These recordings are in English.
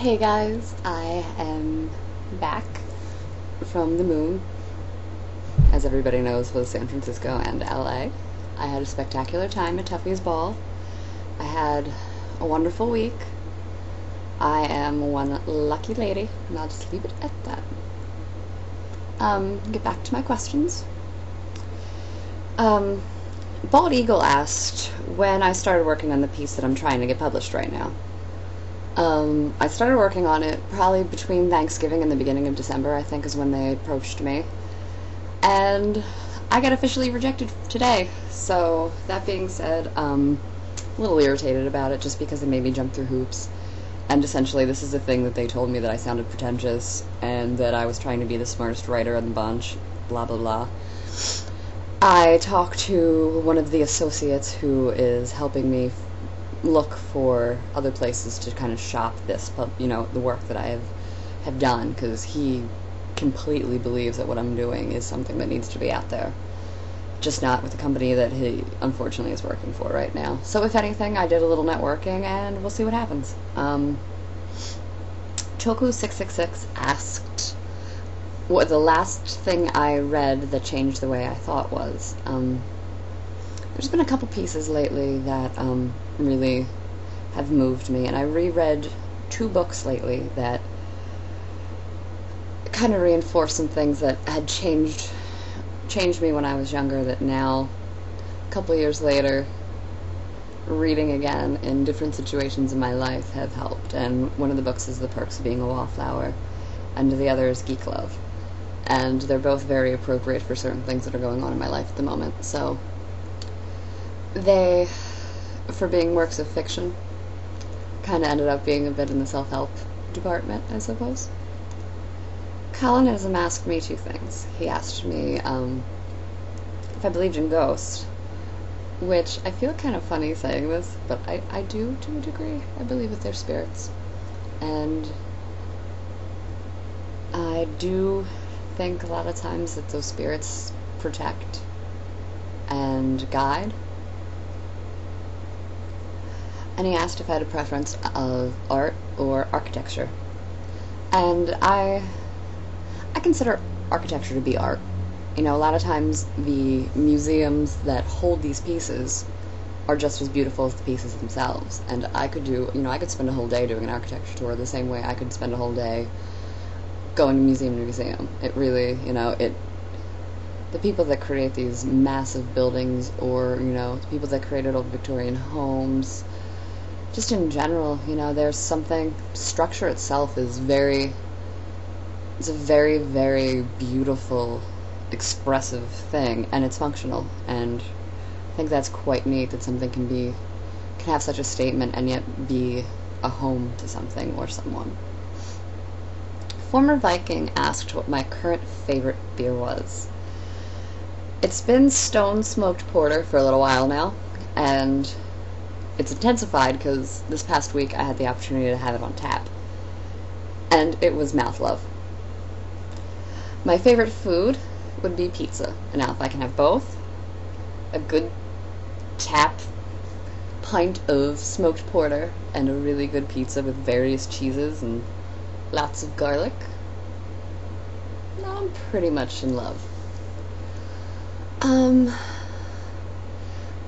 Hey guys, I am back from the moon. As everybody knows, was San Francisco and LA. I had a spectacular time at Tuffy's Ball. I had a wonderful week. I am one lucky lady, and I'll just leave it at that. Get back to my questions. Bald Eagle asked when I started working on the piece that I'm trying to get published right now. I started working on it probably between Thanksgiving and the beginning of December, I think is when they approached me. And I got officially rejected today. So, that being said, a little irritated about it just because it made me jump through hoops. And essentially, this is the thing that they told me, that I sounded pretentious and that I was trying to be the smartest writer in the bunch, blah blah blah. I talked to one of the associates who is helping me look for other places to kind of shop this, the work that I have done, because he completely believes that what I'm doing is something that needs to be out there. Just not with the company that he unfortunately is working for right now. So if anything, I did a little networking and we'll see what happens. Choku666 asked what the last thing I read that changed the way I thought was. There's been a couple pieces lately that really have moved me, and I reread 2 books lately that kind of reinforced some things that had changed me when I was younger, that now, a couple years later, reading again in different situations in my life have helped. And one of the books is The Perks of Being a Wallflower, and the other is Geek Love. And they're both very appropriate for certain things that are going on in my life at the moment. So they, for being works of fiction, kind of ended up being a bit in the self-help department, I suppose. Colonism asked me 2 things. He asked me if I believed in ghosts, which I feel kind of funny saying this, but I do to a degree. I believe that they're spirits. And I do think a lot of times that those spirits protect and guide. And he asked if I had a preference of art or architecture. And I consider architecture to be art. You know, a lot of times the museums that hold these pieces are just as beautiful as the pieces themselves. And I could spend a whole day doing an architecture tour the same way I could spend a whole day going to museum to museum. It really, the people that create these massive buildings, or, the people that created old Victorian homes, just in general, there's something, structure itself is it's a very, very beautiful, expressive thing, and it's functional, and I think that's quite neat, that something can have such a statement and yet be a home to something or someone. Former Viking asked what my current favorite beer was. It's been Stone Smoked Porter for a little while now, and it's intensified because this past week I had the opportunity to have it on tap, and it was mouth love. My favorite food would be pizza. And now if I can have both, a good tap pint of smoked porter and a really good pizza with various cheeses and lots of garlic, now I'm pretty much in love.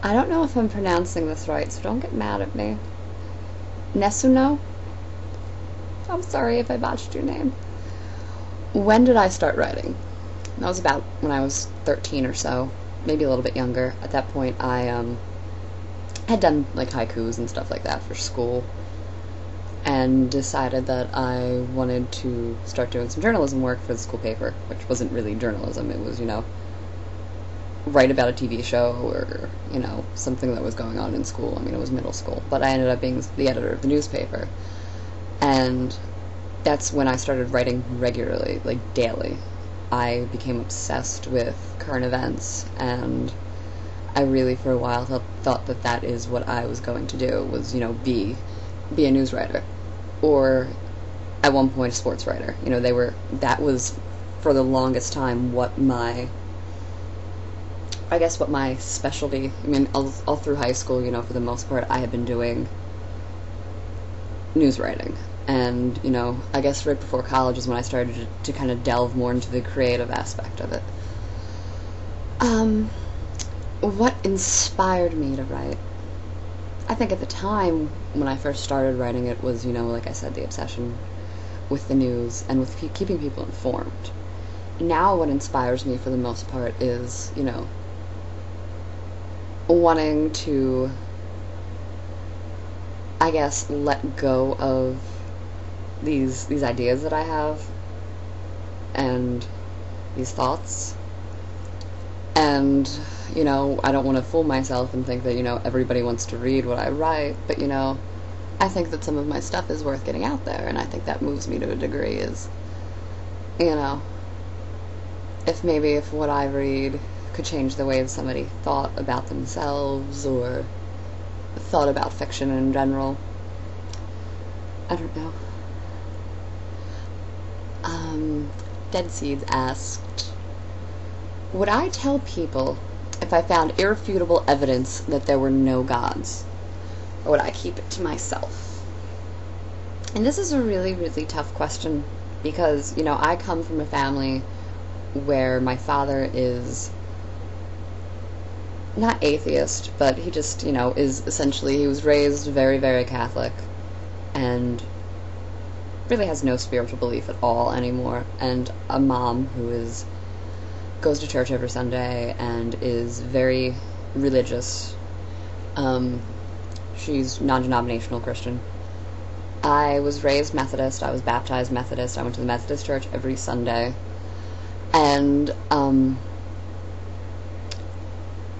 I don't know if I'm pronouncing this right, so don't get mad at me. Nesuno? I'm sorry if I botched your name. When did I start writing? That was about when I was 13 or so, maybe a little bit younger. At that point, I had done like haikus and stuff like that for school, and decided that I wanted to start doing some journalism work for the school paper, which wasn't really journalism. It was, write about a TV show or, something that was going on in school. I mean, it was middle school. But I ended up being the editor of the newspaper. And that's when I started writing regularly, like daily. I became obsessed with current events, and I really, for a while, thought that is what I was going to do, was, be a news writer. Or, at one point, a sports writer. That was, for the longest time, what my specialty, all through high school, for the most part, I had been doing news writing. And, you know, I guess right before college is when I started to kind of delve more into the creative aspect of it. What inspired me to write? I think at the time when I first started writing it was, you know, like I said, the obsession with the news and with keeping people informed. Now what inspires me for the most part is, you know, wanting to, I guess, let go of these ideas that I have and these thoughts. And, you know, I don't want to fool myself and think that, you know, everybody wants to read what I write, but, you know, I think that some of my stuff is worth getting out there, and I think that moves me to a degree is, you know, if what I read could change the way that somebody thought about themselves or thought about fiction in general. I don't know. Dead Seeds asked, would I tell people if I found irrefutable evidence that there were no gods? Or would I keep it to myself? And this is a really, really tough question because, you know, I come from a family where my father is not atheist, but he just, you know, is essentially, he was raised very, very Catholic and really has no spiritual belief at all anymore, and a mom who goes to church every Sunday and is very religious. She's non-denominational Christian. I was raised Methodist. I was baptized Methodist. I went to the Methodist church every Sunday. And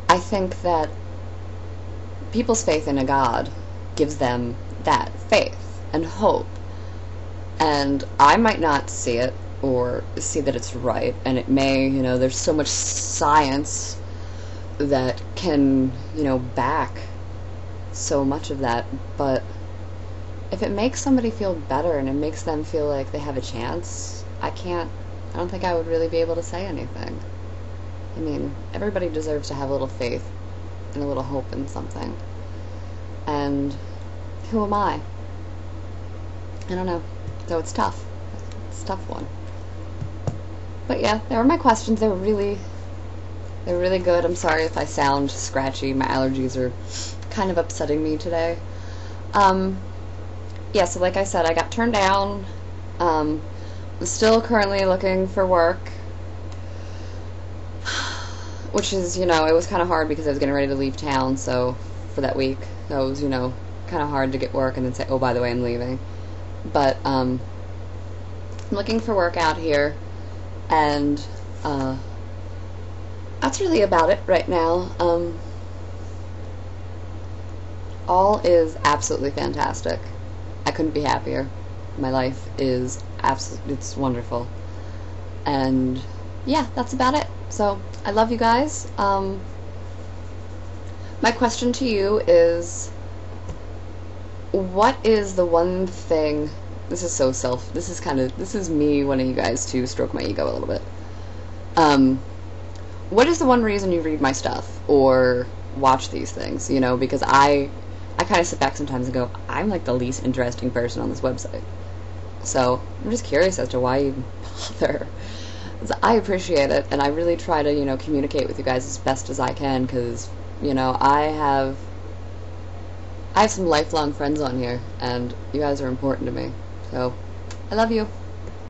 I think that people's faith in a God gives them that faith and hope. And I might not see it or see that it's right, and it may, you know, there's so much science that can, you know, back so much of that, but if it makes somebody feel better and it makes them feel like they have a chance, I don't think I would really be able to say anything. I mean, everybody deserves to have a little faith and a little hope in something. And who am I? I don't know. So it's tough. It's a tough one. But yeah, they were my questions. They were really good. I'm sorry if I sound scratchy. My allergies are kind of upsetting me today. Yeah, so like I said, I got turned down. I'm still currently looking for work, which is, you know, it was kind of hard because I was getting ready to leave town, so for that week, that was, you know, kind of hard to get work and then say, oh, by the way, I'm leaving. But I'm looking for work out here, and that's really about it right now. All is absolutely fantastic. I couldn't be happier. My life is it's wonderful. And yeah, that's about it. So I love you guys. My question to you is, what is the one thing, this is me wanting you guys to stroke my ego a little bit. What is the one reason you read my stuff or watch these things? You know, because I kind of sit back sometimes and go, I'm like the least interesting person on this website. So I'm just curious as to why you bother. I appreciate it, and I really try to, you know, communicate with you guys as best as I can, because, you know, I have some lifelong friends on here, and you guys are important to me. So, I love you.